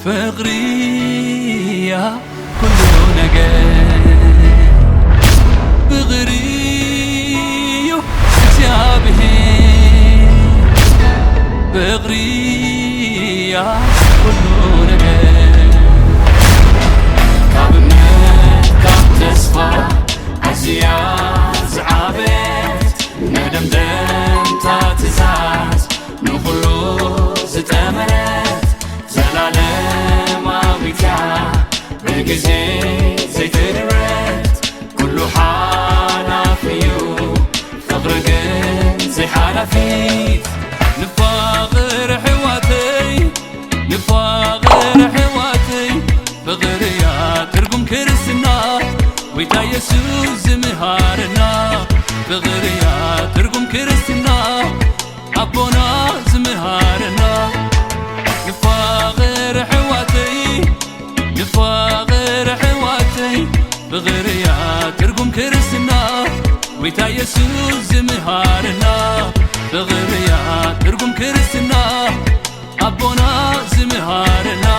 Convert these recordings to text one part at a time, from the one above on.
فقري يا كل نجاة بغري وكتابه بغري يا كل نجاة كابنت كاب تصفى عزياز عابت ندم دم تاتزاز نخلو زتمرت زلالم عبيتها بالجزي زي تدرت كله حالا فيو فقرقن زي حالا فيت نفاغر حواتي نفاغر حواتي بغريا ترقم كرسنا ويتا يسوس زمهارنا بغريا ترقم كرسنا أبونا زمهارنا نفاغر حواتي نفاغر حواتي بغريا ترقم كرسنا ويتا يسوس زمهارنا بغريا ترقم كرسنا أبونا زمهارنا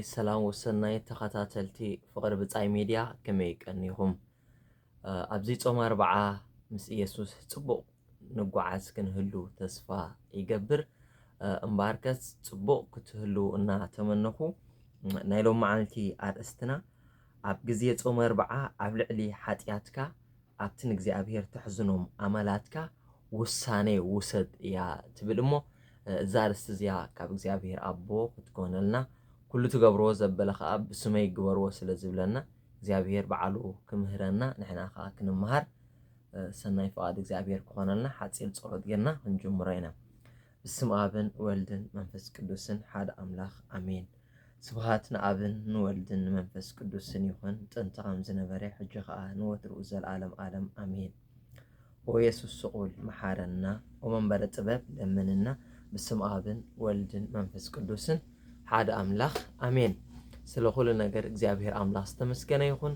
سلام وسناي تخاتاتلتي فقر بصاي ميديا كمي قنيهم ابزي ጾም 4 ምስ ኢየሱስ ጽቡቕ ንጓዓዝ ክንህሉ ተስፋ ይገብር እምባርከስ ጽቡቕ ክትህሉ እና ተመነኹ ናይ ሎም መዓልቲ አርእስትና ኣብ ግዜ ጾም 4 ኣብ ልዕሊ ሓጢያትካ ኣብትን እግዚአብሔር ተሕዝኖም አመላትካ ውሳኔ ውሰድ ያ ትብልሞ ዛርስ እዚያ ካብ እግዚአብሔር አቦ ክትኮነልና ኩሉ ትገብሮ ዘበለኻ ኣብ ስመይ ግበርዎ ስለዝብለና እግዚአብሔር በዓሉ ክምህረና ንሕና ኻ ክንመሃር ሰናይ ፈቃድ እግዚአብሔር ክኾነልና ሓጺር ጸሎት ጌርና እንጀምረና በስመ አብን ወልድን መንፈስ ቅዱስን ሓደ አምላኽ አሜን ስብሐት ንአብን ንወልድን መንፈስ ቅዱስን ይሁን ጥንተ ከም ዝነበረ ሕጂ ኸ ንወትሩ ዘለዓለም ዓለም አሜን ኦ ኢየሱስ ስቁል መሐረና ወመንበረ ጥበብ ለምንና በስመ አብን ወልድን መንፈስ ቅዱስን ሓደ አምላኽ አሜን ስለ ሁሉ ነገር እግዚአብሔር አምላክ ተመስገነ ይሁን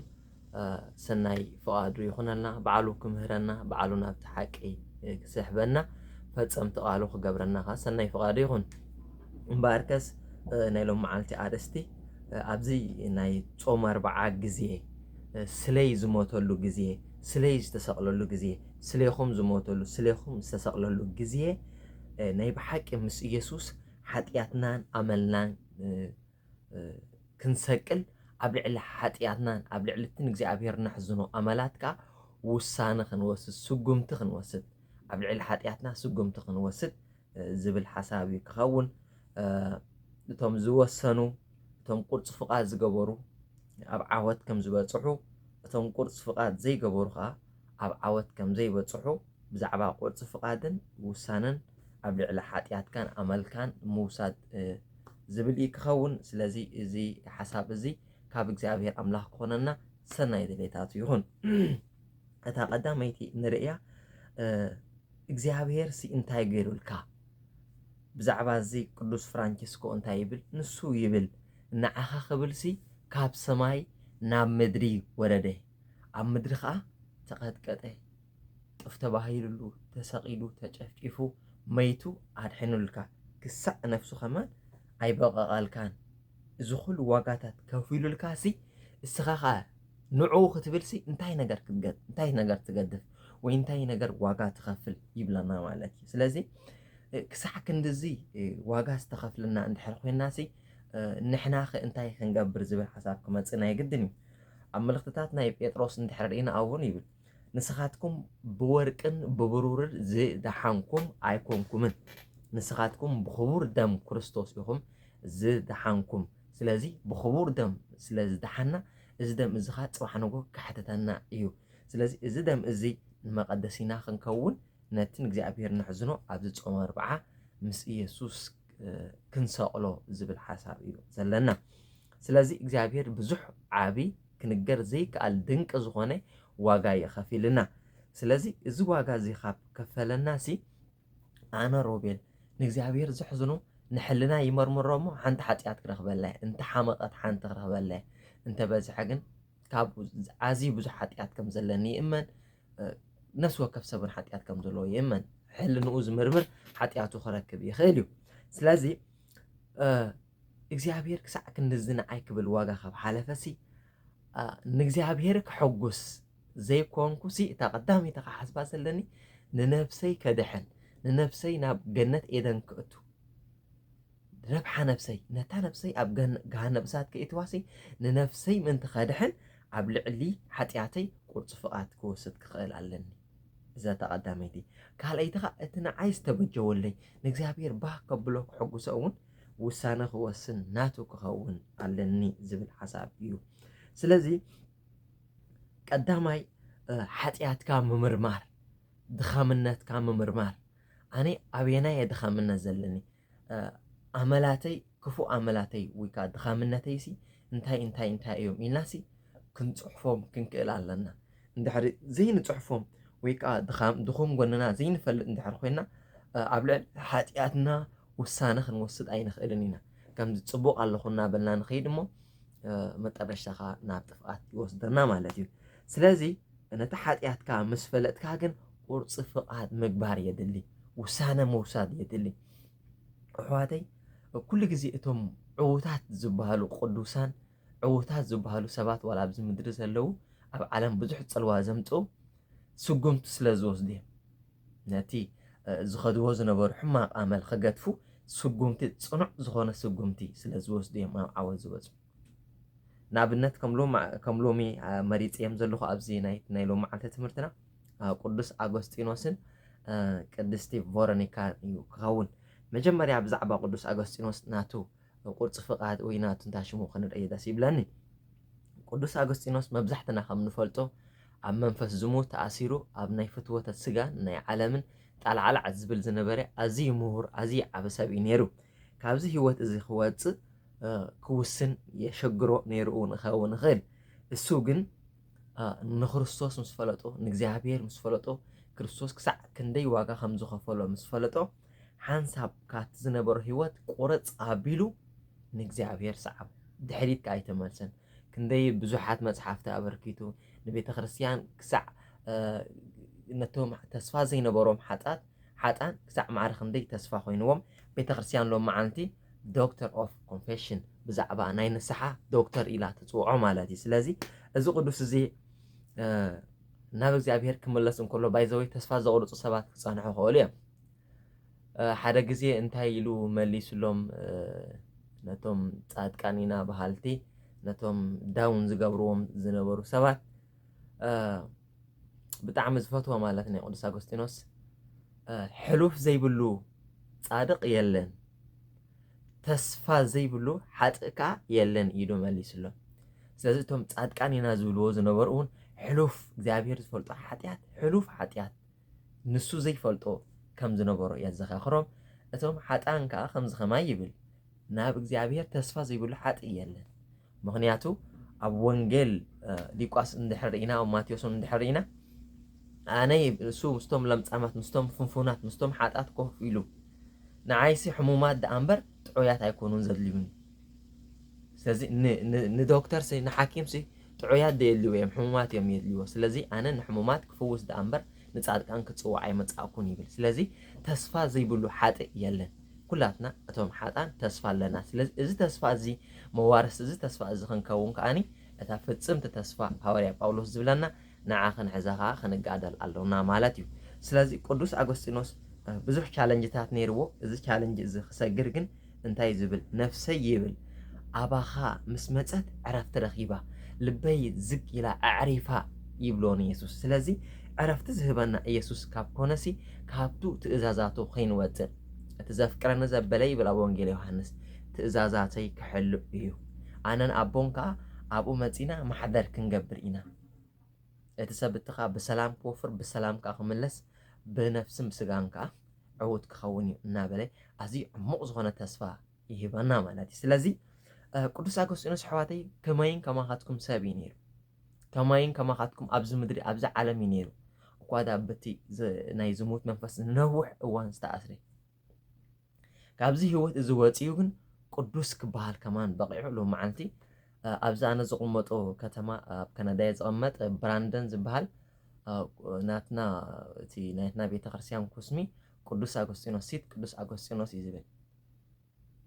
ሰናይ ፈቃዱ ይሁንና በዓሉ ክምህረና በዓሉን ኣብ ተሐቂ ክስሕበና ፈጸም ተቃሉ ክገብረና ሰናይ ፈቃዱ ይሁን እምባርከስ ናይ ሎም መዓልቲ አርእስቲ ኣብዚ ናይ ጾም 4 ግዜ ስለይ ዝሞተሉ ግዜ ስለይ ዝተሰቅለሉ ግዜ ስለይኹም ዝሞተሉ ስለይኹም ዝተሰቅለሉ ግዜ ናይ በሐቂ ምስ ኢየሱስ ሓጢያትናን አመልናን ክንሰቅል ኣብ ልዕሊ ሓጢያትናን ኣብ ልዕሊ እትን እግዚአብሔር ንሕዝኖ አመላትካ ውሳነ ክንወስድ ስጉምቲ ክንወስድ ኣብ ልዕሊ ሓጢያትና ስጉምቲ ክንወስድ ዝብል ሓሳብ ክኸውን እቶም ዝወሰኑ እቶም ቁርጽ ፍቃድ ዝገበሩ ኣብ ዓወት ከም ዝበጽሑ እቶም ቁርጽ ፍቃድ ዘይገበሩ ኸ ኣብ ዓወት ከም ዘይበጽሑ ብዛዕባ ቁርጽ ፍቃድን ውሳነን ኣብ ልዕሊ ሓጢያትካን አመልካን ምውሳድ ዝብል ክኸውን ስለዚ እዚ ሓሳብ እዚ ካብ እግዚአብሔር አምላክ ኮነና ሰናይ ድሌታት ይሁን እታ ቀዳመይቲ ንርያ እግዚአብሔር ሲ እንታይ ገይሩልካ ብዛዕባ እዚ ቅዱስ ፍራንቺስኮ እንታይ ይብል ንሱ ይብል ንዓኻ ክብል ሲ ካብ ሰማይ ናብ ምድሪ ወረደ ኣብ ምድሪ ኸ ተቐጥቀጠ ጥፍ ተባሂሉሉ ተሰቂሉ ተጨፍጪፉ መይቱ አድሕኑልካ ክሳዕ ነፍሱ ከመን ኣይበቀቃልካን እዚ ኩሉ ዋጋታት ከፊሉልካ ሲ እስኻ ኸ ንዑ ክትብል ሲ እንታይ ነገር ትገድፍ ወይ እንታይ ነገር ዋጋ ትኸፍል ይብለና ማለት እዩ ስለዚ ክሳዕ ክንድዚ ዋጋ ዝተኸፍልና እንድሕር ኮይና ሲ ንሕና ኸ እንታይ ክንገብር ዝብል ሓሳብ ክመጽና ይግድን እዩ ኣብ መልእኽትታት ናይ ጴጥሮስ እንድሕር ርኢና እውን ይብል ንስኻትኩም ብወርቅን ብብሩርን ዝደሓንኩም ኣይኮንኩምን ንስኻትኩም ብኽቡር ደም ክርስቶስ ኢኹም ዝደሓንኩም ስለዚ ብኽቡር ደም ስለዝደሓና እዚ ደም እዚ ኸ ጽባሕ ንጎ ካሕተተና እዩ ስለዚ እዚ ደም እዚ ንመቐደሲና ክንከውን ነትን እግዚአብሔር ንሕዝኖ ኣብዚ ጾም 4 ምስ ኢየሱስ ክንሰቅሎ ዝብል ሓሳብ እዩ ዘለና ስለዚ እግዚአብሔር ብዙሕ ዓቢ ክንገር ዘይከኣል ድንቂ ዝኾነ ዋጋ ይኸፊልና ስለዚ እዚ ዋጋ እዚ ካብ ከፈለና ሲ ኣነ ሮቤል ንእግዚአብሔር ዝሕዝኖ ንሕልና ይመርምሮ እሞ ሓንቲ ሓጢኣት ክረኽበላ እንተ ሓመቐት ሓንቲ ክረኽበላ እንተ በዝሐ ግን ካብ ኣዝዩ ብዙሕ ሓጢኣት ከም ዘለኒ ይእመን ነፍሲ ወከፍ ሰብን ሓጢኣት ከም ዘለዎ ይእመን ሕልንኡ ዝምርምር ሓጢኣቱ ክረክብ ይኽእል እዩ ስለዚ እግዚኣብሔር ክሳዕ ክንድዚ ንዓይ ክብል ዋጋ ካብ ሓለፈሲ ንእግዚኣብሔር ክሐጉስ ዘይኮንኩሲ እታ ቀዳመይቲ ክሓስባ ዘለኒ ንነፍሰይ ከድሕን ንነፍሰይ ናብ ገነት ኤደን ክእቱ ረብሓ ነፍሰይ ነታ ነፍሰይ ኣብ ገሃነም እሳት ከእትዋሲ ንነፍሰይ ምእንቲ ከድሕን ኣብ ልዕሊ ሓጢኣተይ ቁርፂ ፍቓድ ክወስድ ክኽእል ኣለኒ እዛ ተቐዳመይቲ ካልኣይቲ ኸ እቲ ንዓይ ዝተበጀወለይ ንእግዚኣብሔር ባህ ከብሎ ክሕጉሶ እውን ውሳነ ክወስን ናቱ ክኸውን ኣለኒ ዝብል ሓሳብ እዩ ስለዚ ቀዳማይ ሓጢኣትካ ምምርማር ድኻምነትካ ምምርማር ኣነ ኣበየናይ እየ ድኻምነት ዘለኒ ኣመላተይ ክፉእ ኣመላተይ ወይ ከዓ ድኻምነተይሲ እንታይ እዮም ኢልናሲ ክንፅሕፎም ክንክእል ኣለና እንድሕሪ ዘይንፅሕፎም ወይ ከዓ ድኹም ጎንና ዘይንፈልጥ እንድሕሪ ኮይና ኣብ ልዕሊ ሓጢኣትና ውሳነ ክንወስድ ኣይንኽእልን ኢና ከምዚ ፅቡቕ ኣለኹ እናበልና ንኸይድ እሞ መጠረሻኻ ናብ ጥፍኣት ይወስደና ማለት እዩ ስለዚ ነቲ ሓጢኣትካ ምስ ፈለጥካ ግን ቁርፂ ፍቓድ ምግባር የድሊ ውሳነ ምውሳድ የድሊ ኣሕዋተይ ኩሉ ግዜ እቶም ዕዉታት ዝበሃሉ ቅዱሳን ዕዉታት ዝበሃሉ ሰባት ዋላ ኣብዚ ምድሪ ዘለው ኣብ ዓለም ብዙሕ ፀልዋ ዘምፅኡ ስጉምቲ ስለ ዝወስዱ እዮም ነቲ ዝኸድዎ ዝነበሩ ሕማቕ ኣመል ክገድፉ ስጉምቲ ፅኑዕ ዝኾነ ስጉምቲ ስለ ዝወስዱ እዮም ኣብ ዓወት ዝበፅሑ ንኣብነት ከም ሎሚ መሪፅዮም ዘለኹ ኣብዚ ናይ ሎሚ መዓልቲ ትምህርትና ቅዱስ ኣጎስጢኖስን ቅድስቲ ቨሮኒካ እዩ ክኸውን መጀመርያ ብዛዕባ ቅዱስ ኣጎስጢኖስ ናቱ ቁርፂ ፍቓድ ወይ ናቱ እንታይ ሽሙ ክንርኢ ደስ ይብለኒ ቅዱስ ኣጎስጢኖስ መብዛሕትና ከም ንፈልጦ ኣብ መንፈስ ዝሙት ተኣሲሩ ኣብ ናይ ፍትወተ ስጋን ናይ ዓለምን ጣልዓላዕ ዝብል ዝነበረ ኣዝዩ ምሁር ኣዝዩ ዓበ ሰብ እዩ ነይሩ ካብዚ ህይወት እዚ ክወፅእ ክውስን የሸግሮ ነይሩ ንኸውን ይኽእል እሱ ግን ንክርስቶስ ምስ ፈለጦ ንእግዚኣብሔር ምስ ፈለጦ ክርስቶስ ክሳዕ ክንደይ ዋጋ ከም ዝኸፈሎ ምስ ፈለጦ ሓንሳብ ካቲ ዝነበሮ ህይወት ቁርፅ ኣቢሉ ንእግዚኣብሔር ሰዓብ ድሕሪት ከዓ ኣይተመልሰን ክንደይ ብዙሓት መፅሓፍቲ ኣበርኪቱ ንቤተ ክርስቲያን ክሳዕ ነቶም ተስፋ ዘይነበሮም ሓጣን ክሳዕ ማዕረ ክንደይ ተስፋ ኮይንዎም ቤተ ክርስቲያን ሎም መዓልቲ ዶክተር ኦፍ ኮንፌሽን ብዛዕባ ናይ ንስሓ ዶክተር ኢላ ትፅውዖ ማለት እዩ ስለዚ እዚ ቅዱስ እዚ ናብ እግዚኣብሔር ክምለስ እንከሎ ባይዘወይ ተስፋ ዘቑርፁ ሰባት ክፀንሑ ክኽእሉ እዮም ሓደ ግዜ እንታይ ኢሉ መሊሱሎም ነቶም ጻድቃን ኢና ባህልቲ ነቶም ዳውን ዝገብርዎም ዝነበሩ ሰባት ብጣዕሚ ዝፈትዎ ማለት ናይ ቅዱስ ኣጎስጢኖስ ሕሉፍ ዘይብሉ ጻድቕ የለን ተስፋ ዘይብሉ ሓጥእካ የለን ኢሉ መሊሱሎም ስለዚ እቶም ጻድቃን ኢና ዝብልዎ ዝነበሩ እውን ሕሉፍ እግዚኣብሔር ዝፈልጦ ሓጢኣት ሕሉፍ ሓጢኣት ንሱ ዘይፈልጦ ከም ዝነበሩ የዘኻኽሮም እቶም ሓጣን ከዓ ከምዚ ኸማይ ይብል ናብ እግዚኣብሔር ተስፋ ዘይብሉ ሓጥእ የለን ምክንያቱ ኣብ ወንጌል ሉቃስ እንድሕር ኢና ኣብ ማቴዎስ እንድሕር ኢና ኣነ እሱ ምስቶም ለምጻማት ምስቶም ፍንፉናት ምስቶም ሓጣት ኮፍ ኢሉ ንዓይሲ ሕሙማት ደኣ እምበር ጥዑያት ኣይኮኑን ዘድልዩኒ ስለዚ ንዶክተር ንሓኪም ጥዑያት ደየድልዩ እዮም ሕሙማት እዮም የድልይዎ ስለዚ ኣነ ንሕሙማት ክፍውስ ደኣ እምበር ንጻድቃን ክፅዋዕ ኣይመጻእኩን ይብል ስለዚ ተስፋ ዘይብሉ ሓጥእ የለን ኩላትና እቶም ሓጣን ተስፋ ኣለና ስለዚ እዚ ተስፋ እዚ መዋርስ እዚ ተስፋ እዚ ክንከውን ከዓኒ እታ ፍፅምቲ ተስፋ ሃዋርያ ጳውሎስ ዝብለና ንዓኸን ሕዛኻ ክንጋደል ኣለውና ማለት እዩ ስለዚ ቅዱስ ኣጎስጢኖስ ብዙሕ ቻለንጅታት ነይርዎ እዚ ቻለንጅ እዚ ክሰግር ግን እንታይ ዝብል ነፍሰይ ይብል ኣባኻ ምስ መፀት ዕረፍቲ ረኺባ ልበይ ዝቅ ኢላ ኣዕሪፋ ይብሎን ኢየሱስ ስለዚ ዕረፍቲ ዝህበና ኢየሱስ ካብ ኮነሲ ካብቱ ትእዛዛቱ ከይንወፅእ እቲ ዘፍቅረኒ ዘበለ ይብል ኣብ ወንጌል ዮሃንስ ትእዛዛተይ ክሕልእ እዩ ኣነን ኣቦን ከዓ ኣብኡ መፂና ማሕደር ክንገብር ኢና እቲ ሰብቲ ከዓ ብሰላም ክወፍር ብሰላም ከዓ ክምለስ ብነፍስን ብስጋን ከዓ ዕዉት ክኸውን እዩ እናበለ ኣዝዩ ዕሙቕ ዝኾነ ተስፋ ይህበና ማለት እዩ ስለዚ ቅዱስ ኣጎስጢኖስ ኣሕዋተይ ከመይን ከማኻትኩም ሰብ እዩ ነይሩ ከመይን ከማኻትኩም ኣብዚ ምድሪ ኣብዚ ዓለም እዩ ነይሩ እኳ ዳ በቲ ናይ ዝሙት መንፈስ ነዊሕ እዋን ዝተኣስረ ካብዚ ህይወት እዚ ወፂኡ ግን ቅዱስ ክበሃል ከማን በቂዑ ሎ መዓልቲ ኣብዚ ኣነ ዝቕመጦ ከተማ ኣብ ካናዳ ዝቕመጥ ብራንደን ዝበሃል ናትና እቲ ናይትና ቤተክርስትያን ኮስሚ ቅዱስ ኣጎስጢኖስ ሲት ቅዱስ ኣጎስጢኖስ እዩ ዝብል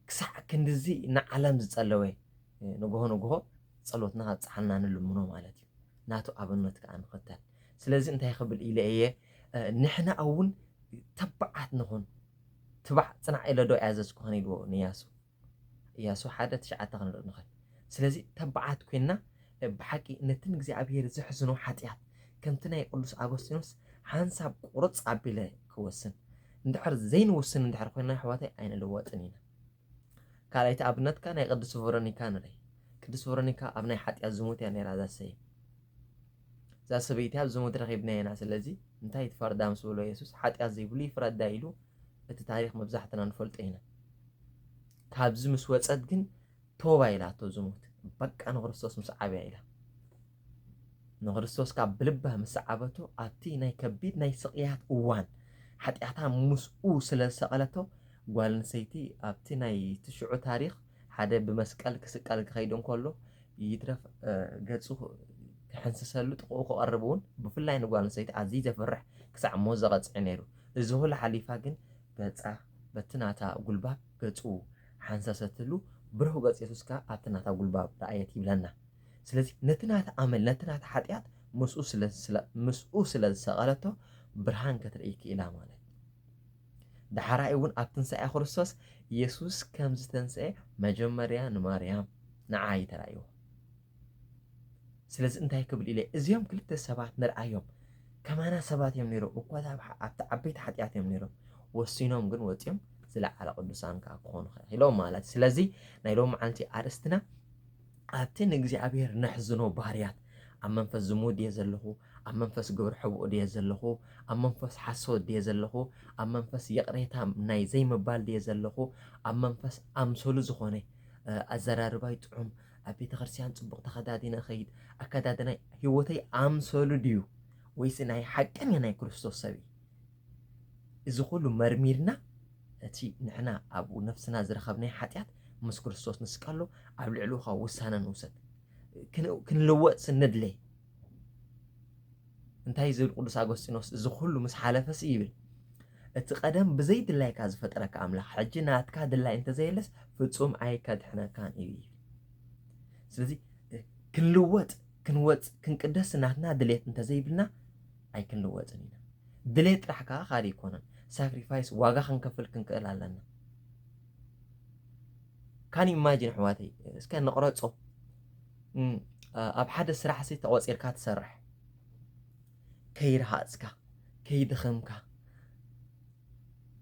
ክሳዕ ክንድዚ ንዓለም ዝፀለወ ንግሆ ጸሎትና ጻሕና ንልምኖ ማለት እዩ ናቱ ኣብነት ከዓ ንኽተል ስለዚ እንታይ ክብል ኢለ እየ ንሕና እውን ተባዓት ንኹን ትባዕ ጽናዕ ኢለ ዶ ያዘዝ ክኾነ ኢልዎ ንያሱ ኢያሱ 1:9 ክንርኢ ንኽእል ስለዚ ተባዓት ኮይና ብሓቂ ነቲ እግዚኣብሔር ዝሕዝኖ ሓጢኣት ከምቲ ናይ ቅዱስ ኣጎስጢኖስ ሓንሳብ ቁርፅ ኣቢለ ክወስን እንድሕር ዘይንውስን እንድሕር ኮይና ኣሕዋተይ ኣይንልወጥን ኢና ካልኣይቲ ኣብነትካ ናይ ቅዱስ ቨሮኒካ ንርኢ ቅዱስ ቨሮኒካ ኣብ ናይ ሓጢኣት ዝሙት እያ ነይራ ዛሰይ እዛ ሰበይቲ ኣብ ዝሙት ረኺብና ኢና ስለዚ እንታይ ትፈርዳ ምስ ብሎ የሱስ ሓጢኣት ዘይብሉ ይፍረዳ ኢሉ እቲ ታሪክ መብዛሕትና ንፈልጦ ኢና ካብዚ ምስ ወፀት ግን ቶባ ኢላቶ ዝሙት በቃ ንክርስቶስ ምስ ዓብያ ኢላ ንክርስቶስ ካብ ብልባ ምስ ዓበቶ ኣብቲ ናይ ከቢድ ናይ ስቕያት እዋን ሓጢኣታ ምስኡ ስለ ዝሰቐለቶ ጓል ኣንሰይቲ ኣብቲ ናይ ትሽዑ ታሪክ ሓደ ብመስቀል ክስቀል ክኸይድ እንከሎ ይትረፍ ገፁ ክሕንስሰሉ ጥቕኡ ክቐርብ እውን ብፍላይ ንጓል ኣንሰይቲ ኣዝዩ ዘፍርሕ ክሳዕ ሞት ዘቐፅዕ ነይሩ እዚ ኩሉ ሓሊፋ ግን ገፃ በቲ ናታ ጉልባብ ገፁ ሓንሰሰትሉ ብሩህ ገፅ የሱስ ከዓ ኣብቲ ናታ ጉልባብ ረኣየት ይብለና ስለዚ ነቲ ናታ ኣመል ነቲ ናታ ሓጢኣት ምስኡ ስለ ዝሰቐለቶ ብርሃን ክትርኢ ክኢላ ማለት دحرائي ون أبتنسأ خريستوس يسوس كم زتنسأ مجمريا نماريام نعاي ترايو سلز انت هيك بالإله إزيوم كل السبات نرأيهم كمان سبات يمنيرو وقوة عبيت حتيات يمنيرو وسينهم جن وتيم سلا على قدسان كأكون هلو مالات سلزي نيلو معنتي أرستنا أبتن نجزي أبير نحزنو باريات أما منفس زمود يزلهو أما منفس جبر حبو يزلهو أما منفس حسود يزلهو أما منفس يقريتها ناي زي مبال يزلهو أما منفس أمسولو زخوني الزرار بايت أبي تخرسيان تبغ تخدادينا خيد أكدادنا هوتي أمسولو ديو ويسناي حقا يناي كريستوس سبي إذا كله مرميرنا أتي نحنا أبو نفسنا زرخبنا حتيات مس كريستوس نسكالو أبو العلوخة وسانا نوسد كن لوقت سند لي انتهي زي القدس أغسطينوس إذا كله مس حالفس إيبل اتقدم بزيد الله كاز فترك أملا حجنا أتكاد الله انت زيلس فتسوم أي كاد حنا كان إيبل سلزي كن لوقت كن قدس نحنا دليت انت زي بلنا أي كن لوقت نينا دليت رحكا خاري كونن ساكريفايس واغا خنكفل كنكال لنا كان يماجن حواتي اسكان نقرأ صو أب حدا سرح سيت أوصير كات سرح كير هاتسكا كيد خمكا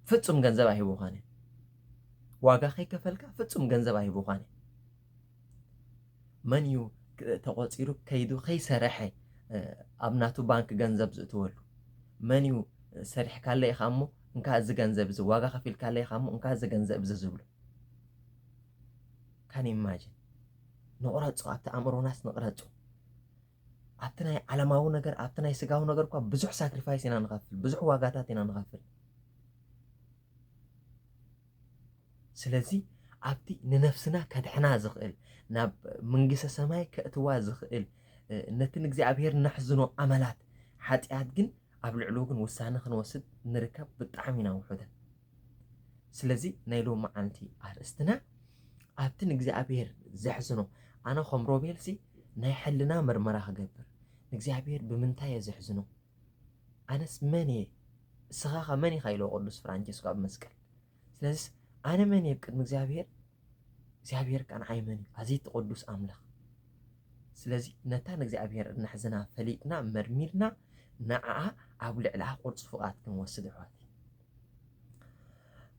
فتسم جنزبا هي بوخاني واقع خي كفلكا فتسم جنزبا هي بوخاني منيو تقوصيرو كيدو خي سرحي أبناتو بانك جنزب زتولو منيو سرح كالي خامو انكا از جنزب زو واقع خفيل كالي خامو انكا از جنزب ززولو كان يماجن نقرأت أبت أمرو ناس نقرأت أبتناي على ما هو نجار أبتناي سجاو نجار كوا بزح ساكريفايس إن نغفل بزح واجاتات إن نغفل سلزي أبتي ننفسنا كدحنا زغل ناب منجس السماء كأتوا زغل نتنك زي أبير نحزنو عملات حتى أدجن قبل علوجن وسانا خنوسد نركب بالطعمنا وحده سلزي نيلو مع أنتي أرستنا أبتنك زي أبير زحزنو أنا خمرو بيلسي نايحلنا مرمرة هجبر نجزابير بمنتهى زحزنو أنا اسمني سخاخة ماني خايلو قدس فرانجيسكو بمسكر سلازس أنا ماني بكد زابير كان عايمني عزيت قدس أملخ سلازي نتا نجزابير نحزنا فليقنا مرميرنا نعا أقول على قدس فقات كنوسد حواتي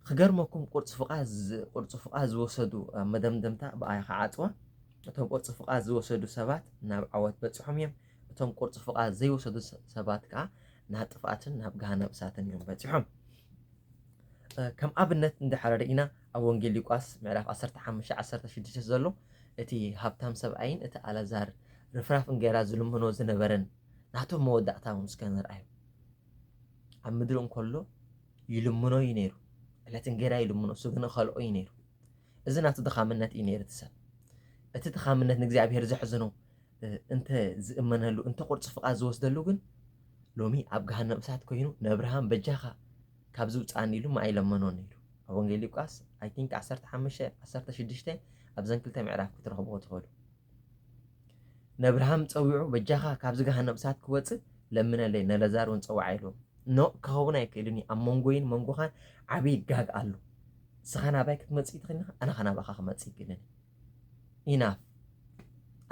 خجر ماكم قدس فقاز وسدو مدمدمتا بآيا خاعتوا أتوم قرص فقاز زوسدو سبات ناب عوات بتصحهم يم أتوم قرص فقاز زي وسدو سبات كا نهات فقاتن ناب جهنا بساتن يوم بتصحهم كم أبنت ندحر رأينا أوانجيل لقاس معرف أسرت حمش أسرت في دش زلوا أتي هبتهم سبعين أت على زار رفراف إنجاز زلهم هنو زنبرن نهاتو مودع تاهم سكان رأيهم عم مدرون كله يلمنو ينيرو ዕለትን ገይራ ኢሉ ምን እሱ ግን ኸልኦ እዩ ነይሩ እዚ ናቱ ድኻምነት እዩ ነይሩ ትሰብ እቲ ድኻምነት ንእግዚአብሔር ዘሕዝኖ እንተ ዝእመነሉ እንተ ቁርፂ ፍቓድ ዝወስደሉ ግን ሎሚ ኣብ ገሃነም እሳት ኮይኑ ነብርሃን በጃኻ ካብዚ ውፃእኒ ኢሉ ማኣይለመኖን ነይሩ ኣብ ወንጌል ሉቃስ ኣይ ቲንክ 15-16 ኣብዘን ክልተ ምዕራፍ ክትረኽብዎ ትኽእሉ ነብርሃም ፀዊዑ በጃኻ ካብዚ ገሃነም እሳት ክወፅእ ለምነለይ ነለዛር እውን ፀዋዓ ኢልዎ ኖ ክኸውን ኣይክእልን ኣብ መንጎይን መንጎኻን ዓብይ ጋግ ኣሎ ስኻ ናባይ ክትመፅእ ትኽእልና ኣነ ኸ ናባኻ ክመፅእ ይክእልን ኢናፍ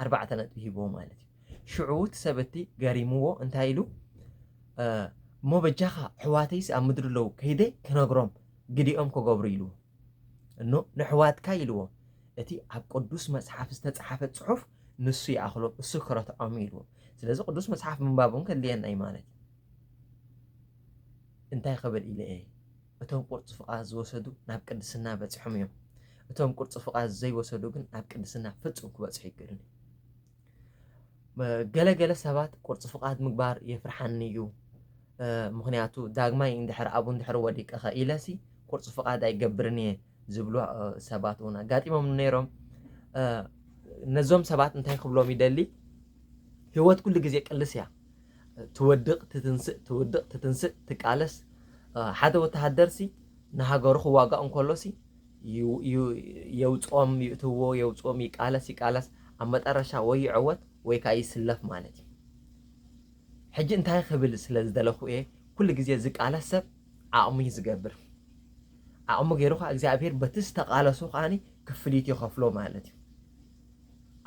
4 ነጥቢ ሂብዎ ማለት እዩ ሽዑ እቲ ሰብ እቲ ገሪምዎ እንታይ ኢሉ እሞ በጃኻ ኣሕዋተይስ ኣብ ምድሪ ኣለዉ ከይደ ክነግሮም ግዲኦም ክገብሩ ኢልዎ እኖ ንኣሕዋትካ ኢልዎ እቲ ኣብ ቅዱስ መፅሓፍ ዝተፃሓፈ ፅሑፍ ንሱ ይኣኽሎ እሱ ክረትዖም ኢልዎ ስለዚ ቅዱስ መፅሓፍ ምንባብ እውን ከድልየና እዩ ማለት እዩ እንታይ ክብል ኢለ እየ እቶም ቁርፂ ፍቓድ ዝወሰዱ ናብ ቅድስና በፂሖም እዮም እቶም ቁርፂ ፍቓድ ዘይወሰዱ ግን ናብ ቅድስና ፍፁም ክበፅሑ ይክእልን ገለገለ ሰባት ቁርፂ ፍቓድ ምግባር የፍርሓኒ እዩ ምክንያቱ ዳግማይ እንድሕር ኣብኡ እንድሕር ወዲቀኸ ኢለሲ ቁርፂ ፍቓድ ኣይገብርን እየ ዝብሉ ሰባት እውን ኣጋጢሞም ነይሮም ነዞም ሰባት እንታይ ክብሎም ይደሊ ህይወት ኩሉ ግዜ ቅልስ እያ ትወድቕ ትትንስእ ትቃለስ ሓደ ወተሃደርሲ ንሃገሩ ክዋጋእ እንከሎሲ የውፅኦም ይእትዎ የውፅኦም ይቃለስ ኣብ መጨረሻ ወይ ይዕወት ወይ ከዓ ይስለፍ ማለት እዩ ሕጂ እንታይ ክብል ስለ ዝደለኹ እየ ኩሉ ግዜ ዝቃለስ ሰብ ዓቕሙ ዝገብር ዓቕሙ ገይሩ ከዓ እግዚኣብሔር በቲ ዝተቃለሱ ከዓኒ ክፍሊት ይኸፍሎ ማለት እዩ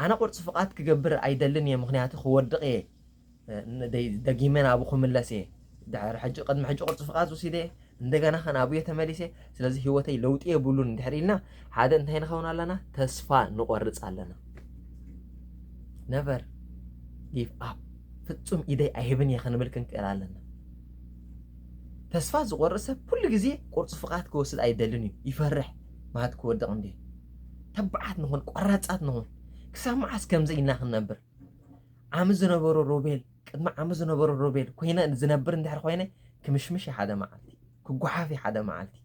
ኣነ ቁርፂ ፍቓድ ክገብር ኣይደልን እየ ምክንያቱ ክወድቕ እየ ደጊመ ናብኡ ክምለስ እየ ድሕሪ ሕጂ ቅድሚ ሕጂ ቁርፂ ፍቓድ ወሲደ እንደገና ኸ ናብየ ተመሊሰ ስለዚ ሂወተይ ለውጢ የብሉን እንድሕር ኢልና ሓደ እንታይ ንኸውን ኣለና ተስፋ ንቆርፅ ኣለና ነቨር ጊቭ ኣፕ ፍፁም ኢደይ ኣይህብን እየ ክንብል ክንክእል ኣለና ተስፋ ዝቆርፅ ሰብ ኩሉ ግዜ ቁርፂ ፍቓድ ክወስድ ኣይደልን እዩ ይፈርሕ ማት ክወድቕ እንዴ ተባዓት ንኹን ቆራፃት ንኹን ክሳብ መዓስ ከምዚ ኢልና ክንነብር ዓሚ ዝነበሩ ሮቤል ቅድሚ ዓሚ ዝነበሩ ሮቤል ኮይነ ዝነብር እንድሕር ኮይነ ክምሽምሽ ሓደ መዓልቲ ክጓሓፍ ሓደ መዓልቲ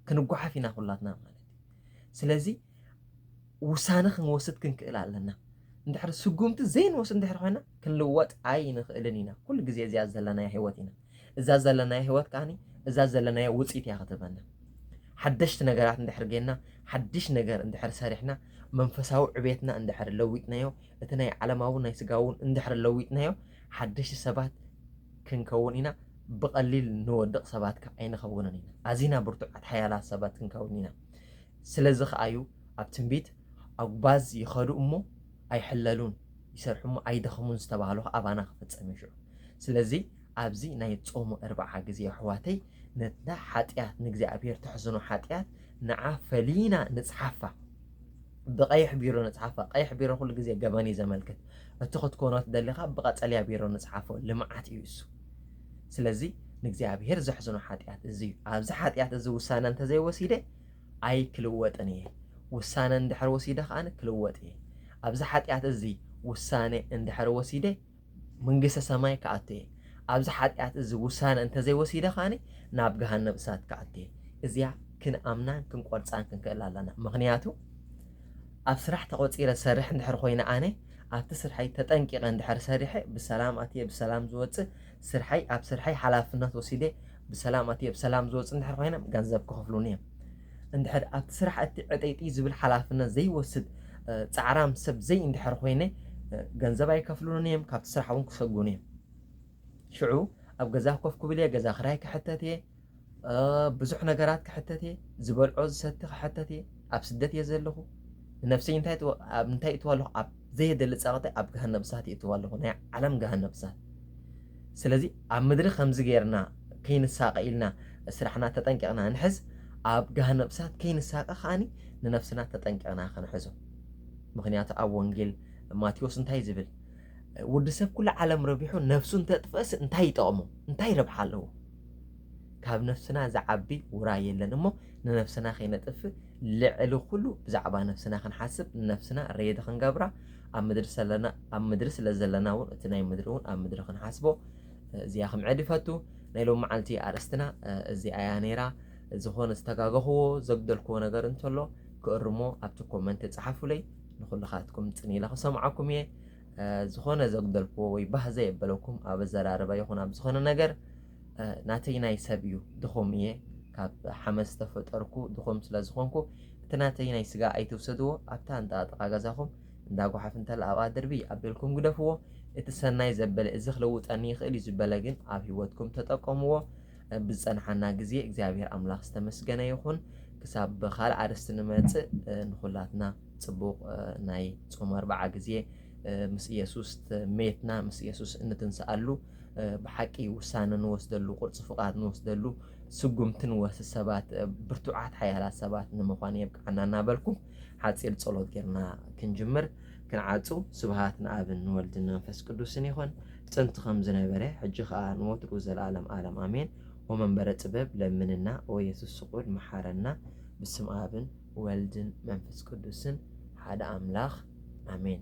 ክንጓሓፍ ኢና ኩላትና ማለት ስለዚ ውሳነ ክንወስድ ክንክእል ኣለና እንድሕር ስጉምቲ ዘይንወስድ እንድሕር ኮይና ክንልወጥ ኣይ ንኽእልን ኢና ኩሉ ግዜ እዚኣ ዘለናዮ ሂወት ኢና እዛ ዘለናዮ ሂወት ከዓኒ እዛ ዘለናዮ ውፅኢት እያ ክትበና ሓደሽቲ ነገራት እንድሕር ጌርና ሓድሽ ነገር እንድሕር ሰሪሕና መንፈሳዊ ዕቤትና እንድሕር ለዊጥናዮ እቲ ናይ ዓለማዊ ናይ ስጋውን እንድሕር ለዊጥናዮ ሓደሽቲ ሰባት ክንከውን ኢና ብቐሊል ንወድቕ ሰባት ኣይንኸውንን ኢና ኣዚና ብርቱዓት ሓያላት ሰባት ክንከውን ኢና ስለዚ ከዓ እዩ ኣብ ትንቢት ኣጓዝ ይኸዱ እሞ ኣይሕለሉን ይሰርሑ እሞ ኣይደኽሙን ዝተባህሉ ኣባና ክፍፀም ይሽዑ ስለዚ ኣብዚ ናይ ጾሙ 40 ግዜ ኣሕዋተይ ነታ ሓጢኣት ንእግዚኣብሔር ትሕዝኖ ሓጢኣት ንዓ ፈሊና ንፅሓፋ ብቀይሕ ቢሮ ንፅሓፋ ቀይሕ ቢሮ ኩሉ ግዜ ገበን እዩ ዘመልክት እቲ ክትኮኖ ትደሊኻ ብቀፀልያ ቢሮ ንፅሓፎ ልምዓት እዩ እሱ ስለዚ ንእግዚኣብሔር ዘሕዝኖ ሓጢኣት እዚ እዩ ኣብዚ ሓጢኣት እዚ ውሳነ እንተዘይወሲደ ኣይ ክልወጥን እየ ውሳነ እንድሕር ወሲደ ከዓነ ክልወጥ እየ ኣብዚ ሓጢኣት እዚ ውሳነ እንድሕር ወሲደ መንግስተ ሰማይ ከኣቱ እየ ኣብዚ ሓጢኣት እዚ ውሳነ እንተዘይወሲደ ከዓነ ናብ ገሃነም እሳት ከኣቱ እየ እዚኣ ክንኣምናን ክንቆርፃን ክንክእል ኣለና ምክንያቱ ኣብ ስራሕ ተቆፂረ ዝሰርሕ እንድሕር ኮይነ ኣነ ኣብቲ ስርሐይ ተጠንቂቐ እንድሕር ሰሪሐ ብሰላም ኣትየ ብሰላም ዝወፅእ ስርሐይ ኣብ ስርሐይ ሓላፍነት ወሲደ ብሰላም ኣትየ ብሰላም ዝወፅእ እንድሕር ኮይነ ገንዘብ ክኸፍሉን እዮም እንድሕር ኣብቲ ስራሕ እቲ ዕጠይጢ ዝብል ሓላፍነት ዘይወስድ ፃዕራም ሰብ ዘይ እንድሕር ኮይነ ገንዘብ ኣይከፍሉን እዮም ካብቲ ስራሕ እውን ክሰጉን እዮም ሽዑ ኣብ ገዛ ኮፍ ክብል እየ ገዛ ክራይ ክሕተት እየ ብዙሕ ነገራት ክሕተት እየ ዝበልዖ ዝሰቲ ክሕተት እየ ኣብ ስደት እየ ዘለኹ ንነፍሰይ እንታይ እትዋ ኣለኹ ኣብ ዘየደሊ ፀቕጢ ኣብ ገሃነም እሳት እትዋ ኣለኹ ናይ ዓለም ገሃነም እሳት ስለዚ ኣብ ምድሪ ከምዚ ጌርና ከይንሳቀ ኢልና ስራሕና ተጠንቂቕና ንሕዝ ኣብ ገሃነም እሳት ከይንሳቀ ከዓኒ ንነፍስና ተጠንቂቕና ክንሕዞ ምክንያቱ ኣብ ወንጌል ማቴዎስ እንታይ ዝብል ወዲ ሰብ ኩሉ ዓለም ረቢሑ ነፍሱ እንተጥፍእስ እንታይ ይጠቕሞ እንታይ ረብሓ ኣለዎ ካብ ነፍስና ዝዓቢ ውራይ የለን እሞ ንነፍስና ከይነጥፍእ ልዕሊ ኩሉ ብዛዕባ ነፍስና ክንሓስብ ንነፍስና ሬዲ ክንገብራ ኣብ ምድሪ ስለ ዘለና እውን እቲ ናይ ምድሪ እውን ኣብ ምድሪ ክንሓስቦ እዚኣ ክምዕድ ይፈቱ ናይ ሎም መዓልቲ ኣርእስትና እዚኣ እያ ነይራ ዝኾነ ዝተጋገኽዎ ዘግደልክዎ ነገር እንተሎ ክእርሞ ኣብቲ ኮመንት ጻሓፉለይ ንኹልኻትኩም ጽኒኢለ ክሰምዓኩም እየ ዝኾነ ዘግደልክዎ ወይ ባህ ዘየበለኩም ኣብ ዘራረባ ይኹን ኣብ ዝኾነ ነገር ናተይ ናይ ሰብ እዩ ድኹም እየ ካብ ሓመስ ዝተፈጠርኩ ድኹም ስለ ዝኾንኩ እቲ ናተይ ናይ ስጋ ኣይትውሰድዎ ኣብታ እንጣጥቓ ገዛኹም እንዳጓሓፍ እንተለ ኣብኣ ድርቢ ኣቢልኩም ግደፍዎ እቲ ሰናይ ዘበለ እዚ ክለውጠኒ ይኽእል እዩ ዝበለ ግን ኣብ ሂወትኩም ተጠቀምዎ ብዝፀንሓና ግዜ እግዚኣብሔር ኣምላኽ ዝተመስገነ ይኹን ክሳብ ካልእ ኣርስቲ ንመፅእ ንኹላትና ፅቡቕ ናይ ጾም 40 ግዜ ምስ ኢየሱስ ሜትና ምስ ኢየሱስ እንትንስኣሉ ብሓቂ ውሳነ ንወስደሉ ቁርፂ ፍቓድ ንወስደሉ ስጉምትን ወሲ ሰባት ብርቱዓት ሓያላት ሰባት ንምዃን የብቃዕና እናበልኩም ሓፂር ጸሎት ጌርና ክንጅምር ክንዓፁ ስብሃት ንኣብን ንወልድን መንፈስ ቅዱስን ይኹን ጥንቲ ከም ዝነበረ ሕጂ ከዓ ንወትሩ ዘለዓለም ዓለም ኣሜን ወመንበረ ጥበብ ለምንና ወየሱስ ስቁል መሓረና ብስም ኣብን ወልድን መንፈስ ቅዱስን ሓደ ኣምላኽ ኣሜን